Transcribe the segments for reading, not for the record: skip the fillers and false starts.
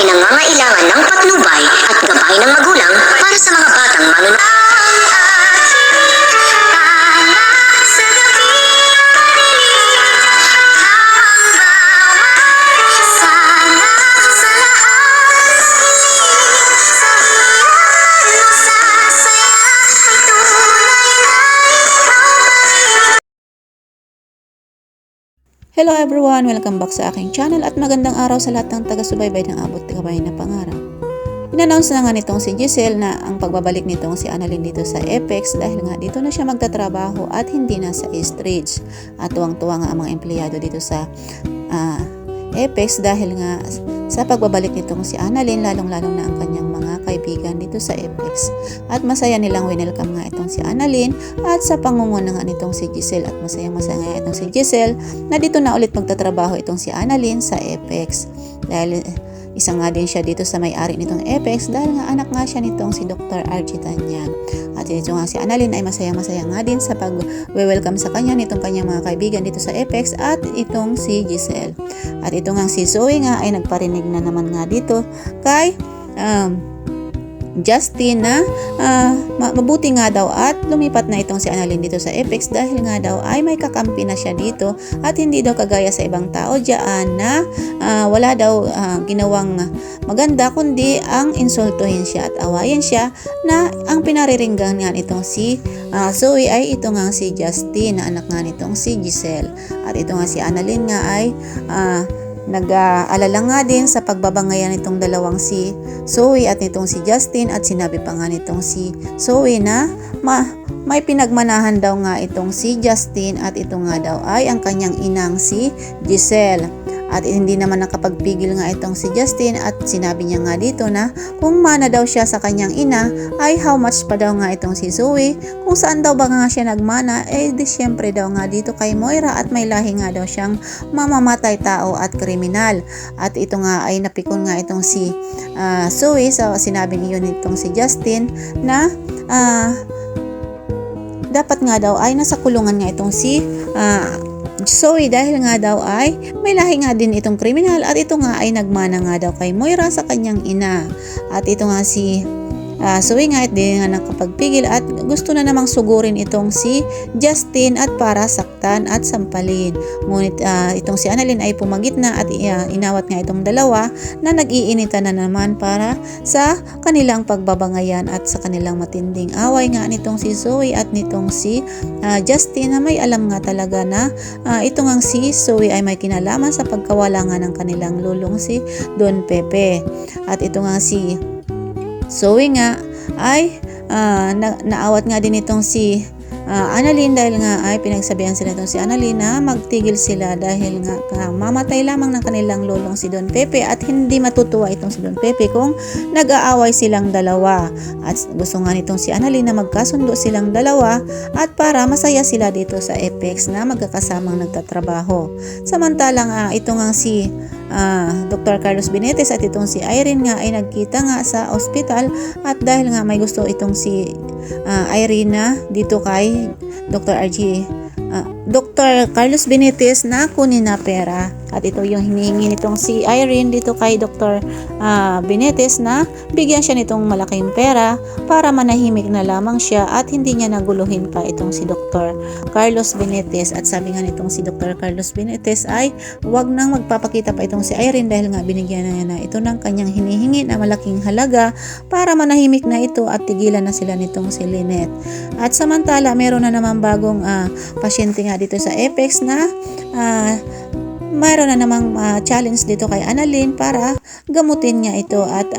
nangangailangan ng patnubay at gabay ng magulang para sa mga batang manunal. Hello everyone! Welcome back sa aking channel at magandang araw sa lahat ng taga-subaybay ng Abot Kabayan na Pangarap. In-announce na nga nitong si Giselle na ang pagbabalik nitong si Annalyn dito sa Apex dahil nga dito na siya magtatrabaho at hindi na sa East Ridge. At tuwang-tuwa nga ang mga empleyado dito sa Apex dahil nga sa pagbabalik nitong si Annalyn, lalong-lalong na ang kanyang mga kaibigan dito sa Apex. At masaya nilang winelcome nga itong si Annalyn at sa pangunguna nga nitong si Giselle. At masaya-masaya nga itong si Giselle na dito na ulit magtatrabaho itong si Annalyn sa Apex. Dahil isa nga din siya dito sa may-ari nitong Apex dahil nga anak nga siya nitong si Dr. Archie Tanyag. At dito nga si Annalyn ay masaya-masaya nga din sa pag-welcome sa kanya nitong kanyang mga kaibigan dito sa Apex at itong si Giselle. At ito nga si Zoe nga ay nagparinig na naman nga dito kay Justin na mabuti nga daw at lumipat na itong si Annalyn dito sa Apex dahil nga daw ay may kakampi na siya dito at hindi daw kagaya sa ibang tao dyan na wala daw ginawang maganda kundi ang insultuhin siya at awayin siya na ang pinariringgan nga nitong si Zoe ay ito nga si Justin na anak nga nitong si Giselle. At ito nga si Annalyn nga ay nag-aalala nga din sa pagbabangayan nitong dalawang si Zoe at nitong si Justin at sinabi pa nga nitong si Zoe na may pinagmanahan daw nga itong si Justin at ito nga daw ay ang kanyang inang si Giselle. At hindi naman nakapagpigil nga itong si Justin at sinabi niya nga dito na kung mana daw siya sa kanyang ina ay how much pa daw nga itong si Zoe, kung saan daw ba nga siya nagmana di syempre daw nga dito kay Moira at may lahi nga daw siyang mamamatay tao at kriminal. At ito nga ay napikon nga itong si Zoe sa sinabing iyon itong si Justin na dapat nga daw ay nasa kulungan nga itong si Zoe dahil nga daw ay may lahi nga din itong kriminal at ito nga ay nagmana nga daw kay Moira sa kanyang ina. At ito nga si Zoe nga at di nga nakapagpigil at gusto na namang sugurin itong si Justin at para saktan at sampalin. Ngunit itong si Annalyn ay pumagit na at inawat nga itong dalawa na nag-iinitan na naman para sa kanilang pagbabangayan at sa kanilang matinding away nga nitong si Zoe at nitong si Justin na may alam nga talaga na ito nga si Zoe ay may kinalaman sa pagkawala nga ng kanilang lulong si Don Pepe. At ito nga si Zoe nga ay naawat nga din itong si Annalyn dahil nga ay pinagsabihan sila itong si Annalyn na magtigil sila dahil nga mamatay lamang ng kanilang lolong si Don Pepe at hindi matutuwa itong si Don Pepe kung nag-aaway silang dalawa. At gusto nga nitong si Annalyn na magkasundo silang dalawa at para masaya sila dito sa Apex na magkakasamang nagtatrabaho. Samantalang ito nga si Dr. Carlos Benitez at itong si Irene nga ay nagkita nga sa ospital at dahil nga may gusto itong si Irene na dito kay Dr. Carlos Benitez na kunin na pera. At ito yung hinihingi nitong si Irene dito kay Dr. Benitez na bigyan siya nitong malaking pera para manahimik na lamang siya at hindi niya naguluhin pa itong si Dr. Carlos Benitez. At sabi nga nitong si Dr. Carlos Benitez ay wag nang magpapakita pa itong si Irene dahil nga binigyan na niya na ito ng kanyang hinihingi na malaking halaga para manahimik na ito at tigilan na sila nitong si Lynette. At samantala meron na naman bagong pasyente nga dito sa Apex na mayroon na namang challenge dito kay Annalyn para gamutin niya ito at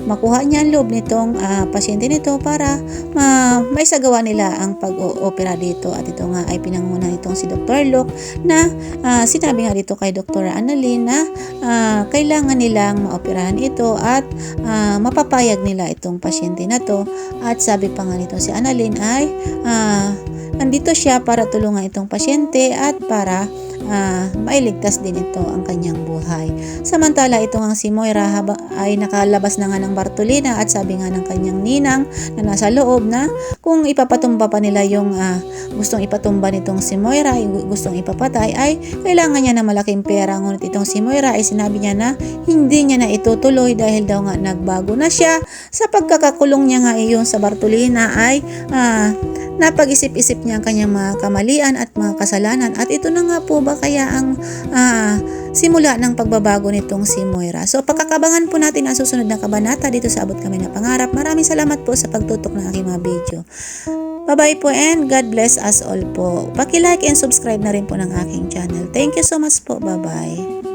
makuha niya ang loob nitong pasyente nito para may sagawa nila ang pag-opera dito. At ito nga ay pinanguna itong si Dr. Luke na sinabi nga dito kay Dr. Annalyn na kailangan nilang maoperahan ito at mapapayag nila itong pasyente na to. At sabi pa nga nito si Annalyn ay nandito siya para tulungan itong pasyente at para mailigtas din ito ang kanyang buhay. Samantala ito nga si Moira ay nakalabas na nga ng Bartolina at sabi nga ng kanyang ninang na nasa loob na kung ipapatumba pa nila yung gustong ipatumba nitong si Moira, gustong ipapatay, ay kailangan niya na malaking pera. Ngunit itong si Moira ay sinabi niya na hindi niya na itutuloy dahil daw nga nagbago na siya. Sa pagkakakulong niya nga iyon sa Bartolina ay napag-isip-isip niya ang kanyang mga kamalian at mga kasalanan, at ito na nga po ba kaya ang simula ng pagbabago nitong si Moira. So pagkakabangan po natin ang susunod na kabanata dito sa Abot Kami na Pangarap. Maraming salamat po sa pagtutok ng aking mga video. Bye-bye po and God bless us all po. Paki-like and subscribe na rin po ng aking channel. Thank you so much po. Bye-bye.